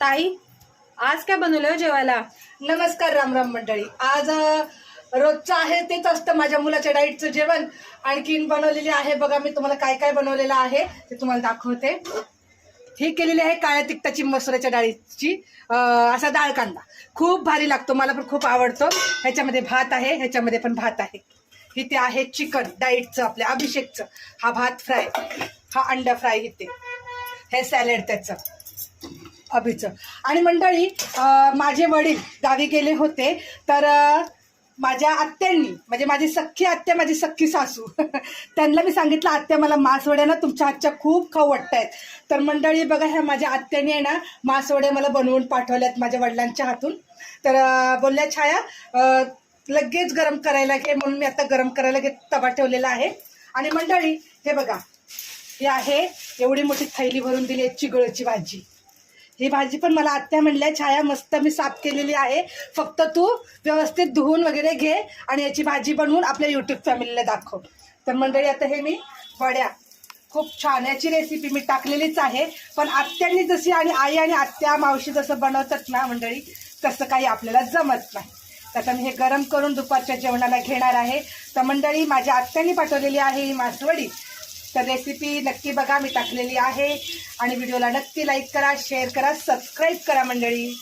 ताई, आज काय बनवलं हो जेवायला? नमस्कार, राम राम मंडळी. आज रोजचं आहे तेच असतं माझ्या मुलाच्या डाईटचं जेवण. आणखीन बनवलेली आहे बघा, मी तुम्हाला काय काय बनवलेलं आहे ते तुम्हाला दाखवते. ही केलेली आहे काळ्या तिखटाची मसुराच्या डाळीची असा डाळ कांदा. खूप भारी लागतो, मला पण खूप आवडतो. ह्याच्यामध्ये भात आहे, ह्याच्यामध्ये पण भात आहे. इथे आहे चिकन डाईटचं आपल्या अभिषेकचं. हा भात फ्राय, हा अंडा फ्राय, इथे हे सॅलेड त्याचं अभिचं. आणि मंडळी माझे वडील गावी गेले होते, तर माझ्या आत्यांनी म्हणजे माझी सख्खी आत्या, माझी सख्खी सासू त्यांना मी सांगितलं, आत्या मला मासवड्या ना तुमच्या हातच्या खूप खाऊ वाटतायत. तर मंडळी बघा, ह्या माझ्या आत्याने आहे ना मासवड्या मला बनवून पाठवल्यात माझ्या वडिलांच्या हातून. तर बोलल्या छाया लगेच गरम करायला घे, म्हणून मी आता गरम करायला तवा ठेवलेला आहे. आणि मंडळी हे बघा, हे आहे एवढी मोठी थैली भरून दिली आहे चिगळची भाजी. ही भाजी पण मला आत्या म्हणल्या, छाया मस्त मी साफ केलेली आहे, फक्त तू व्यवस्थित धुवून वगैरे घे आणि याची भाजी बनवून आपल्या यूट्यूब फॅमिलीला दाखव. तर मंडळी आता हे मी वड्या, खूप छान याची रेसिपी मी टाकलेलीच आहे, पण आत्यांनी जशी आणि आई आणि आत्या मावशी जसं बनवतात ना मंडळी, तसं काही आपल्याला जमत नाही. तर मी हे गरम करून दुपारच्या जेवणाला घेणार आहे. तर मंडळी माझ्या आत्यांनी पाठवलेली आहे ही मासवडी. तर रेसिपी नक्की बघा, मी टाकलेली आहे. आणि व्हिडिओला नक्की लाईक करा, शेअर करा, सबस्क्राईब करा मंडळी.